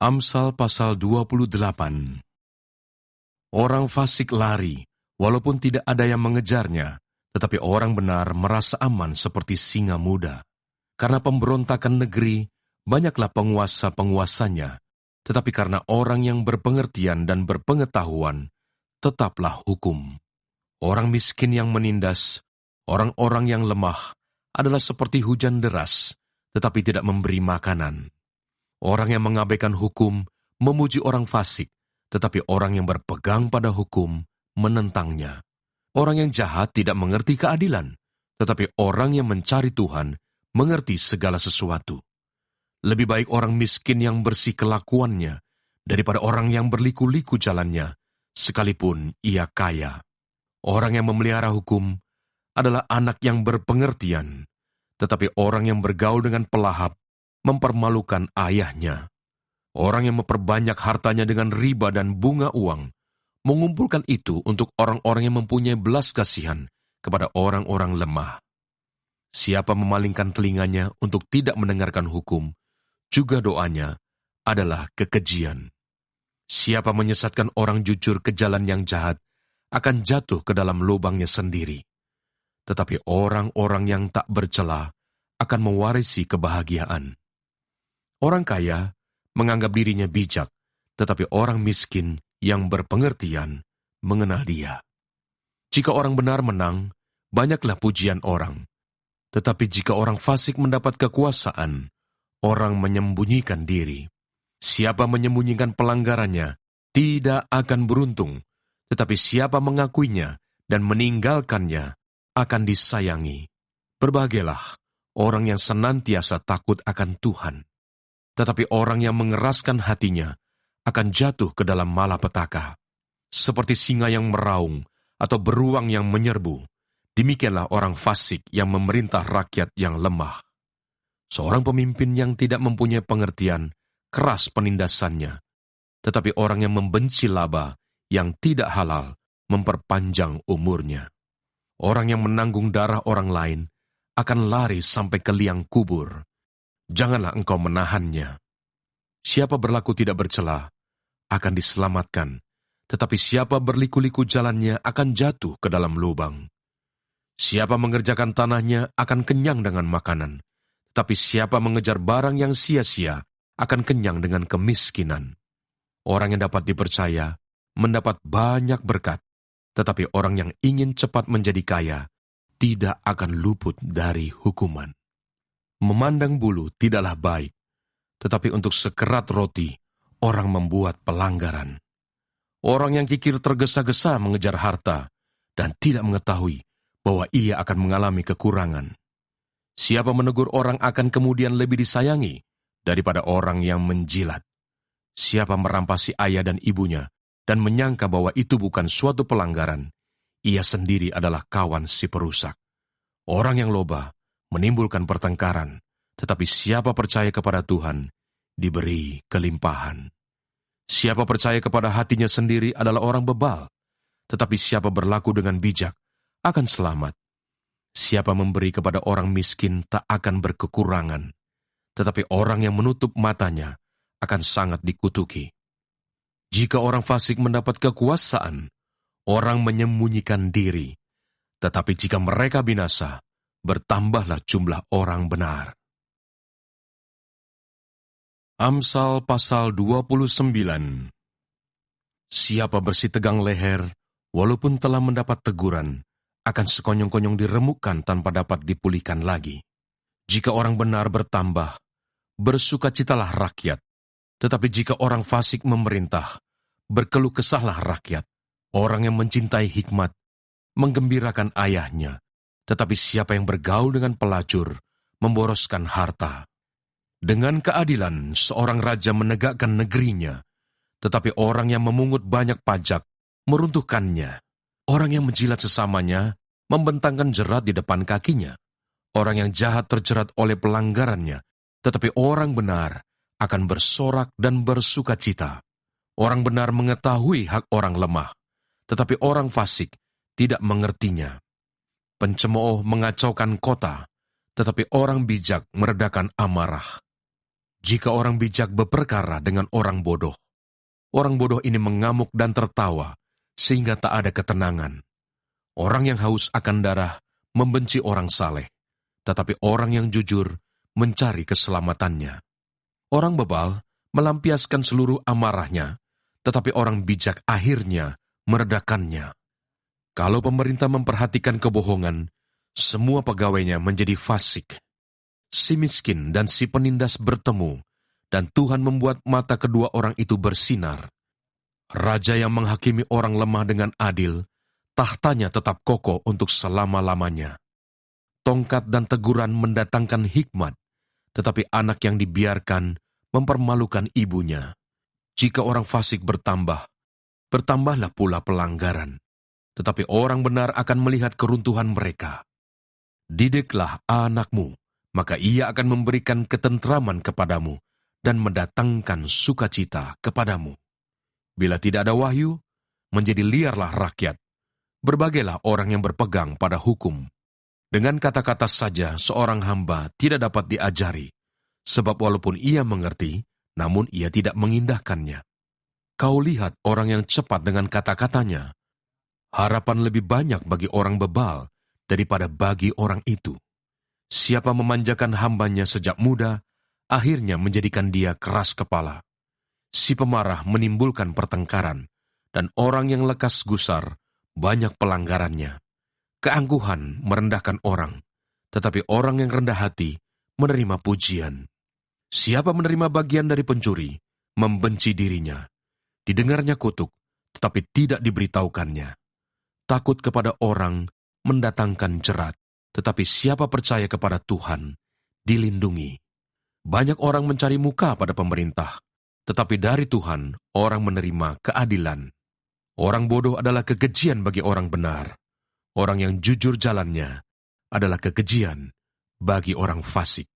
Amsal pasal 28. Orang fasik lari, walaupun tidak ada yang mengejarnya, tetapi orang benar merasa aman seperti singa muda. Karena pemberontakan negeri, banyaklah penguasa-penguasanya, tetapi karena orang yang berpengertian dan berpengetahuan, tetaplah hukum. Orang miskin yang menindas, orang-orang yang lemah, adalah seperti hujan deras, tetapi tidak memberi makanan. Orang yang mengabaikan hukum memuji orang fasik, tetapi orang yang berpegang pada hukum menentangnya. Orang yang jahat tidak mengerti keadilan, tetapi orang yang mencari Tuhan mengerti segala sesuatu. Lebih baik orang miskin yang bersih kelakuannya daripada orang yang berliku-liku jalannya, sekalipun ia kaya. Orang yang memelihara hukum adalah anak yang berpengertian, tetapi orang yang bergaul dengan pelahap mempermalukan ayahnya. Orang yang memperbanyak hartanya dengan riba dan bunga uang, mengumpulkan itu untuk orang-orang yang mempunyai belas kasihan kepada orang-orang lemah. Siapa memalingkan telinganya untuk tidak mendengarkan hukum, juga doanya adalah kekejian. Siapa menyesatkan orang jujur ke jalan yang jahat, akan jatuh ke dalam lubangnya sendiri. Tetapi orang-orang yang tak bercela akan mewarisi kebahagiaan. Orang kaya menganggap dirinya bijak, tetapi orang miskin yang berpengertian mengenal dia. Jika orang benar menang, banyaklah pujian orang. Tetapi jika orang fasik mendapat kekuasaan, orang menyembunyikan diri. Siapa menyembunyikan pelanggarannya, tidak akan beruntung. Tetapi siapa mengakuinya dan meninggalkannya, akan disayangi. Berbahagialah orang yang senantiasa takut akan Tuhan. Tetapi orang yang mengeraskan hatinya akan jatuh ke dalam malapetaka. Seperti singa yang meraung atau beruang yang menyerbu, demikianlah orang fasik yang memerintah rakyat yang lemah. Seorang pemimpin yang tidak mempunyai pengertian, keras penindasannya. Tetapi orang yang membenci laba yang tidak halal, memperpanjang umurnya. Orang yang menanggung darah orang lain akan lari sampai ke liang kubur. Janganlah engkau menahannya. Siapa berlaku tidak bercela akan diselamatkan, tetapi siapa berliku-liku jalannya akan jatuh ke dalam lubang. Siapa mengerjakan tanahnya akan kenyang dengan makanan, tetapi siapa mengejar barang yang sia-sia akan kenyang dengan kemiskinan. Orang yang dapat dipercaya mendapat banyak berkat, tetapi orang yang ingin cepat menjadi kaya tidak akan luput dari hukuman. Memandang bulu tidaklah baik, tetapi untuk sekerat roti orang membuat pelanggaran. Orang yang kikir tergesa-gesa mengejar harta dan tidak mengetahui bahwa ia akan mengalami kekurangan. Siapa menegur orang akan kemudian lebih disayangi daripada orang yang menjilat. Siapa merampasi ayah dan ibunya dan menyangka bahwa itu bukan suatu pelanggaran, ia sendiri adalah kawan si perusak. Orang yang loba menimbulkan pertengkaran, tetapi siapa percaya kepada Tuhan, diberi kelimpahan. Siapa percaya kepada hatinya sendiri adalah orang bebal, tetapi siapa berlaku dengan bijak akan selamat. Siapa memberi kepada orang miskin tak akan berkekurangan, tetapi orang yang menutup matanya akan sangat dikutuki. Jika orang fasik mendapat kekuasaan, orang menyembunyikan diri, tetapi jika mereka binasa, bertambahlah jumlah orang benar. Amsal pasal 29. Siapa bersih tegang leher, walaupun telah mendapat teguran, akan sekonyong-konyong diremukkan tanpa dapat dipulihkan lagi. Jika orang benar bertambah, bersukacitalah rakyat. Tetapi jika orang fasik memerintah, berkeluh kesahlah rakyat. Orang yang mencintai hikmat, menggembirakan ayahnya. Tetapi siapa yang bergaul dengan pelacur, memboroskan harta. Dengan keadilan, seorang raja menegakkan negerinya. Tetapi orang yang memungut banyak pajak, meruntuhkannya. Orang yang menjilat sesamanya, membentangkan jerat di depan kakinya. Orang yang jahat terjerat oleh pelanggarannya, tetapi orang benar akan bersorak dan bersukacita. Orang benar mengetahui hak orang lemah, tetapi orang fasik tidak mengertinya. Pencemooh mengacaukan kota, tetapi orang bijak meredakan amarah. Jika orang bijak berperkara dengan orang bodoh ini mengamuk dan tertawa, sehingga tak ada ketenangan. Orang yang haus akan darah membenci orang saleh, tetapi orang yang jujur mencari keselamatannya. Orang bebal melampiaskan seluruh amarahnya, tetapi orang bijak akhirnya meredakannya. Kalau pemerintah memperhatikan kebohongan, semua pegawainya menjadi fasik. Si miskin dan si penindas bertemu, dan Tuhan membuat mata kedua orang itu bersinar. Raja yang menghakimi orang lemah dengan adil, tahtanya tetap kokoh untuk selama-lamanya. Tongkat dan teguran mendatangkan hikmat, tetapi anak yang dibiarkan mempermalukan ibunya. Jika orang fasik bertambah, bertambahlah pula pelanggaran, tetapi orang benar akan melihat keruntuhan mereka. Didiklah anakmu, maka ia akan memberikan ketentraman kepadamu dan mendatangkan sukacita kepadamu. Bila tidak ada wahyu, menjadi liarlah rakyat. Berbagailah orang yang berpegang pada hukum. Dengan kata-kata saja seorang hamba tidak dapat diajari, sebab walaupun ia mengerti, namun ia tidak mengindahkannya. Kau lihat orang yang cepat dengan kata-katanya. Harapan lebih banyak bagi orang bebal daripada bagi orang itu. Siapa memanjakan hambanya sejak muda, akhirnya menjadikan dia keras kepala. Si pemarah menimbulkan pertengkaran, dan orang yang lekas gusar banyak pelanggarannya. Keangkuhan merendahkan orang, tetapi orang yang rendah hati menerima pujian. Siapa menerima bagian dari pencuri, membenci dirinya. Didengarnya kutuk, tetapi tidak diberitahukannya. Takut kepada orang mendatangkan jerat, tetapi siapa percaya kepada Tuhan, dilindungi. Banyak orang mencari muka pada pemerintah, tetapi dari Tuhan orang menerima keadilan. Orang bodoh adalah kekejian bagi orang benar. Orang yang jujur jalannya adalah kekejian bagi orang fasik.